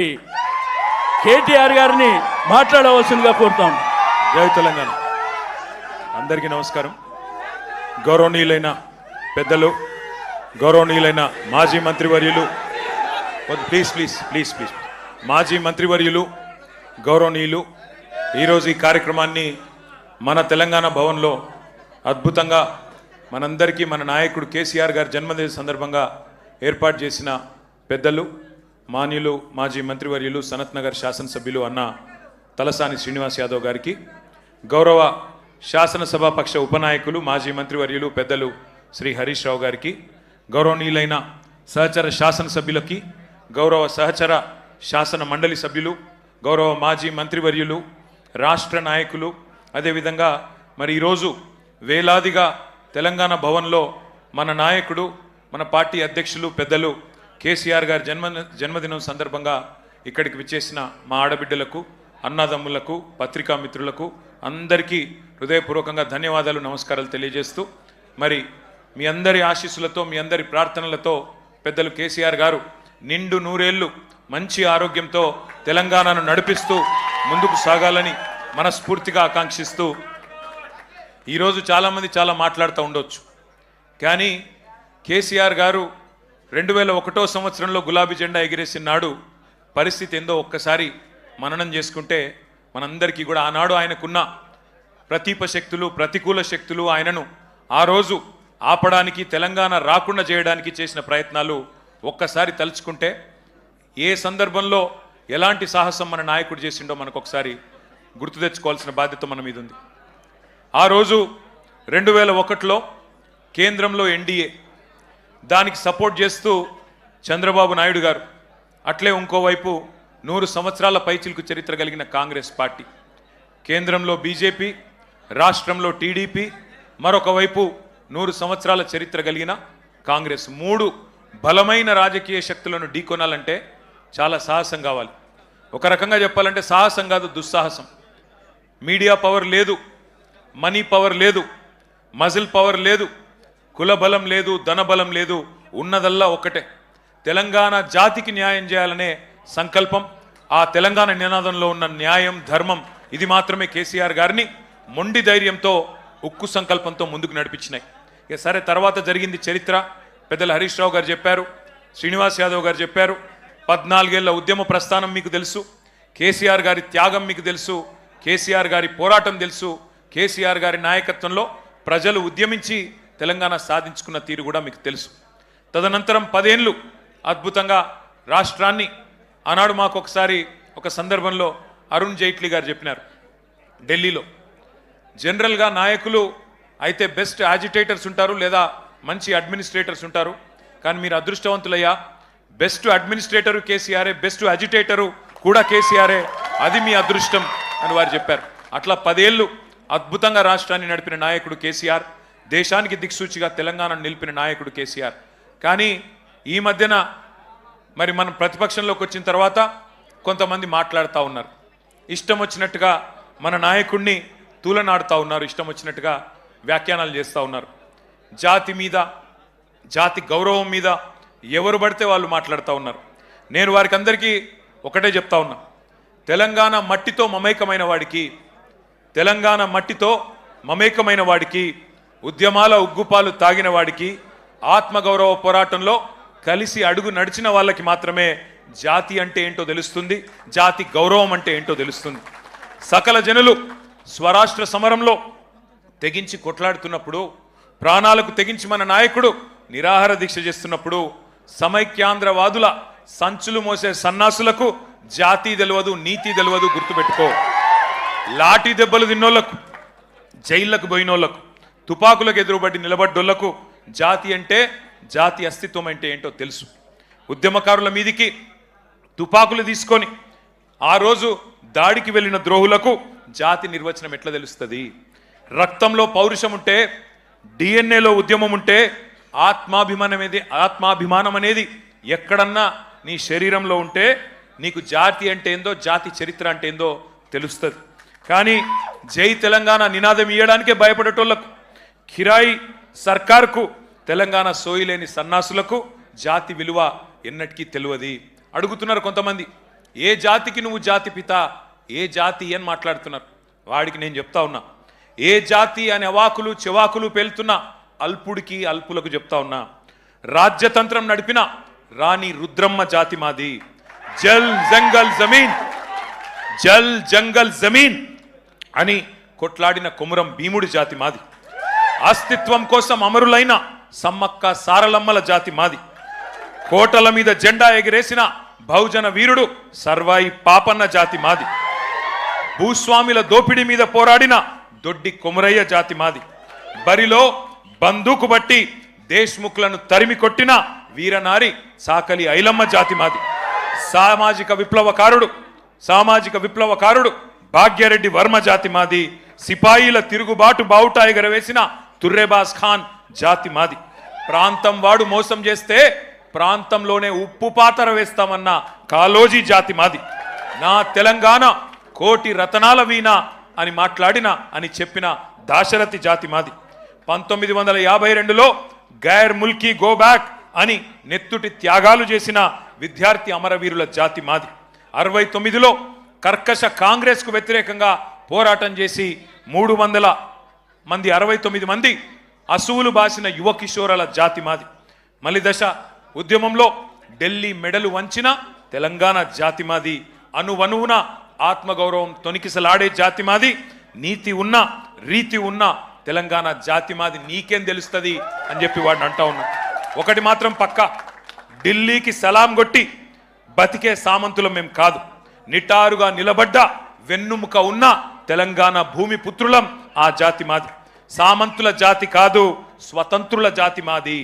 కేటీఆర్ గారిని మాట్లాడవలసిందిగా కోరుతాం. జై తెలంగాణ. అందరికీ నమస్కారం. గౌరవనీయులైన పెద్దలు, గౌరవనీయులైన మాజీ మంత్రివర్యులు, ప్లీజ్ ప్లీజ్ ప్లీజ్ ప్లీజ్ మాజీ మంత్రివర్యులు, గౌరవనీయులు, ఈరోజు ఈ కార్యక్రమాన్ని మన తెలంగాణ భవన్లో అద్భుతంగా మనందరికీ మన నాయకుడు కేసీఆర్ గారి జన్మదిన సందర్భంగా ఏర్పాటు చేసిన పెద్దలు, మాన్యులు, మాజీ మంత్రివర్యులు, సనత్ నగర్ శాసనసభ్యులు అన్న తలసాని శ్రీనివాస్ యాదవ్ గారికి, గౌరవ శాసనసభాపక్ష ఉపనాయకులు, మాజీ మంత్రివర్యులు, పెద్దలు శ్రీ హరీష్ రావు గారికి, గౌరవనీయులైన సహచర శాసనసభ్యులకి, గౌరవ సహచర శాసన మండలి సభ్యులు, గౌరవ మాజీ మంత్రివర్యులు, రాష్ట్ర నాయకులు, అదేవిధంగా మరి ఈరోజు వేలాదిగా తెలంగాణ భవన్లో మన నాయకుడు, మన పార్టీ అధ్యక్షులు, పెద్దలు కేసీఆర్ గారి జన్మదినం సందర్భంగా ఇక్కడికి విచ్చేసిన మా ఆడబిడ్డలకు, అన్నదమ్ములకు, పత్రికా మిత్రులకు అందరికీ హృదయపూర్వకంగా ధన్యవాదాలు, నమస్కారాలు తెలియజేస్తూ, మరి మీ అందరి ఆశీస్సులతో, మీ అందరి ప్రార్థనలతో పెద్దలు కేసీఆర్ గారు నిండు నూరేళ్లు మంచి ఆరోగ్యంతో తెలంగాణను నడిపిస్తూ ముందుకు సాగాలని మనస్ఫూర్తిగా ఆకాంక్షిస్తూ, ఈరోజు చాలామంది చాలా మాట్లాడుతూ ఉండొచ్చు, కానీ కేసీఆర్ గారు 2001 సంవత్సరంలో గులాబీ జెండా ఎగిరేసిన నాడు పరిస్థితి ఏందో ఒక్కసారి మననం చేసుకుంటే మనందరికీ కూడా ఆనాడు ఆయనకున్న ప్రతీప శక్తులు, ప్రతికూల శక్తులు, ఆయనను ఆ రోజు ఆపడానికి, తెలంగాణ రాకుండా చేయడానికి చేసిన ప్రయత్నాలు ఒక్కసారి తలుచుకుంటే ఏ సందర్భంలో ఎలాంటి సాహసం మన నాయకుడు చేసిండో మనకు ఒకసారి గుర్తు తెచ్చుకోవాల్సిన బాధ్యత మన మీద ఉంది. ఆ రోజు 2001లో కేంద్రంలో ఎన్డీఏ, దానికి సపోర్ట్ చేస్తూ చంద్రబాబు నాయుడు గారు, అట్లే ఇంకోవైపు 100 సంవత్సరాల పైచిలుకు చరిత్ర కలిగిన కాంగ్రెస్ పార్టీ, కేంద్రంలో బీజేపీ, రాష్ట్రంలో టీడీపీ, మరొక వైపు 100 సంవత్సరాల చరిత్ర కలిగిన కాంగ్రెస్, 3 బలమైన రాజకీయ శక్తులను ఢీకొనాలంటే చాలా సాహసం కావాలి. ఒక రకంగా చెప్పాలంటే సాహసం కాదు, దుస్సాహసం. మీడియా పవర్ లేదు, మనీ పవర్ లేదు, మజిల్ పవర్ లేదు, కుల బలం లేదు, ధన బలం లేదు, ఉన్నదల్లా ఒక్కటే తెలంగాణ జాతికి న్యాయం చేయాలనే సంకల్పం. ఆ తెలంగాణ నినాదంలో ఉన్న న్యాయం, ధర్మం, ఇది మాత్రమే కేసీఆర్ గారిని మొండి ధైర్యంతో, ఉక్కు సంకల్పంతో ముందుకు నడిపించినాయి. ఇక సరే, తర్వాత జరిగింది చరిత్ర. పెద్దలు హరీష్ రావు గారు చెప్పారు, శ్రీనివాస్ యాదవ్ గారు చెప్పారు. 14 ఏళ్ల ఉద్యమ ప్రస్థానం మీకు తెలుసు, కేసీఆర్ గారి త్యాగం మీకు తెలుసు, కేసీఆర్ గారి పోరాటం తెలుసు, కేసీఆర్ గారి నాయకత్వంలో ప్రజలు ఉద్యమించి తెలంగాణ సాధించుకున్న తీరు కూడా మీకు తెలుసు. తదనంతరం 10 ఏళ్ళు అద్భుతంగా రాష్ట్రాన్ని, ఆనాడు మాకు ఒకసారి ఒక సందర్భంలో అరుణ్ జైట్లీ గారు చెప్పినారు, ఢిల్లీలో జనరల్గా నాయకులు అయితే బెస్ట్ యాజిటేటర్స్ ఉంటారు, లేదా మంచి అడ్మినిస్ట్రేటర్స్ ఉంటారు, కానీ మీరు అదృష్టవంతులయ్యా, బెస్ట్ అడ్మినిస్ట్రేటరు కేసీఆరే, బెస్ట్ అజిటేటరు కూడా కేసీఆరే, అది మీ అదృష్టం అని వారు చెప్పారు. అట్లా 10 ఏళ్ళు అద్భుతంగా రాష్ట్రాన్ని నడిపిన నాయకుడు కేసీఆర్, దేశానికి దిక్సూచిగా తెలంగాణను నిలిపిన నాయకుడు కేసీఆర్. కానీ ఈ మధ్యన మరి మనం ప్రతిపక్షంలోకి వచ్చిన తర్వాత కొంతమంది మాట్లాడుతూ ఉన్నారు, ఇష్టం వచ్చినట్టుగా మన నాయకుడిని తూలనాడుతూ ఉన్నారు, ఇష్టం వచ్చినట్టుగా వ్యాఖ్యానాలు చేస్తూ ఉన్నారు. జాతి మీద, జాతి గౌరవం మీద ఎవరు పడితే వాళ్ళు మాట్లాడుతూ ఉన్నారు. నేను వారికి అందరికీ ఒకటే చెప్తా ఉన్నా, తెలంగాణ మట్టితో మమేకమైన వాడికి, తెలంగాణ మట్టితో మమేకమైన వాడికి, ఉద్యమాల ఉగ్గుపాలు తాగిన వాడికి, ఆత్మగౌరవ పోరాటంలో కలిసి అడుగు నడిచిన వాళ్ళకి మాత్రమే జాతి అంటే ఏంటో తెలుస్తుంది, జాతి గౌరవం అంటే ఏంటో తెలుస్తుంది. సకల జనులు స్వరాష్ట్ర సమరంలో తెగించి కొట్లాడుతున్నప్పుడు, ప్రాణాలకు తెగించి మన నాయకుడు నిరాహార దీక్ష చేస్తున్నప్పుడు, సమైక్యాంధ్రవాదుల సంచులు మోసే సన్నాసులకు జాతి తెలియదు, నీతి తెలియదు, గుర్తుపెట్టుకో. లాఠీ దెబ్బలు తిన్నోళ్లకు, జైళ్లకు పోయినోళ్లకు, తుపాకులకు ఎదురుబడి నిలబడ్డోళ్లకు జాతి అంటే, జాతి అస్తిత్వం అంటే ఏంటో తెలుసు. ఉద్యమకారుల మీదికి తుపాకులు తీసుకొని ఆ రోజు దాడికి వెళ్ళిన ద్రోహులకు జాతి నిర్వచనం ఎట్లా తెలుస్తుంది? రక్తంలో పౌరుషం ఉంటే, డిఎన్ఏలో ఉద్యమం ఉంటే, ఆత్మాభిమానం అనేది ఎక్కడన్నా నీ శరీరంలో ఉంటే నీకు జాతి అంటే ఏందో, జాతి చరిత్ర అంటే ఏందో తెలుస్తుంది. కానీ జై తెలంగాణ నినాదం ఇయ్యడానికే భయపడేటోళ్లకు, కిరాయి సర్కార్కు, తెలంగాణ సోయిలేని సన్నాసులకు జాతి విలువ ఎన్నటికీ తెలియదు. అడుగుతున్నారు కొంతమంది, ఏ జాతికి నువ్వు జాతి పిత, ఏ జాతి అని మాట్లాడుతున్నారు. వాడికి నేను చెప్తా ఉన్నా, ఏ జాతి అని అవాకులు చెవాకులు పేలుతున్నా అల్పుడికి అల్పులకు చెప్తా ఉన్నా, రాజ్యతంత్రం నడిపిన రాణి రుద్రమ్మ జాతి మాది. జల్ జంగల్ జమీన్, జల్ జంగల్ జమీన్ అని కొట్లాడిన కొమురం భీముడి జాతి మాది. అస్తిత్వం కోసం అమరులైన సమ్మక్క సారలమ్మల జాతి మాది. కోటల మీద జెండా ఎగిరేసిన బహుజన వీరుడు సర్వాయి పాపన్న జాతి మాది. భూస్వామిల దోపిడీ మీద పోరాడిన దొడ్డి కొమురయ్య జాతి మాది. బరిలో బందూకు బట్టి దేశ్ముఖ్లను తరిమి కొట్టిన వీరనారి సాకలి ఐలమ్మ జాతి మాది. సామాజిక విప్లవకారుడు భాగ్యరెడ్డి వర్మ జాతి మాది. సిపాయిల తిరుగుబాటు బావుట ఎగరవేసిన తుర్రేబాస్ ఖాన్ జాతి మాది. ప్రాంతం వాడు మోసం చేస్తే ప్రాంతంలోనే ఉప్పు పాతర వేస్తామన్న కాలోజీ జాతి మాది. నా తెలంగాణ కోటి రతనాల వీణ అని అని చెప్పిన దాశరథి జాతి మాది. 1952లో గైర్ ముల్కీ గో బ్యాక్ అని నెత్తుటి త్యాగాలు చేసిన విద్యార్థి అమరవీరుల జాతి మాది. 69లో కర్కశ కాంగ్రెస్కు వ్యతిరేకంగా పోరాటం చేసి 300 మంది 69 మంది అసువులు బాసిన యువ కిషోరాల జాతి మాది. మలిదశ ఉద్యమంలో ఢిల్లీ మెడలు వంచిన తెలంగాణ జాతి మాది. అనువనువున ఆత్మగౌరవం తొనికిసలాడే జాతి మాది. నీతి ఉన్న రీతి ఉన్న తెలంగాణ జాతి మాది. నీకేం తెలుస్తుంది అని చెప్పి వాడిని అంటా ఉన్నా. ఒకటి మాత్రం పక్క, ఢిల్లీకి సలాం కొట్టి బతికే సామంతులం మేం కాదు. నిటారుగా నిలబడ్డ వెన్నుముక ఉన్న తెలంగాణ భూమి పుత్రులం ఆ జాతి మాది. సామంతుల జాతి కాదు, స్వతంత్రుల జాతి మాది.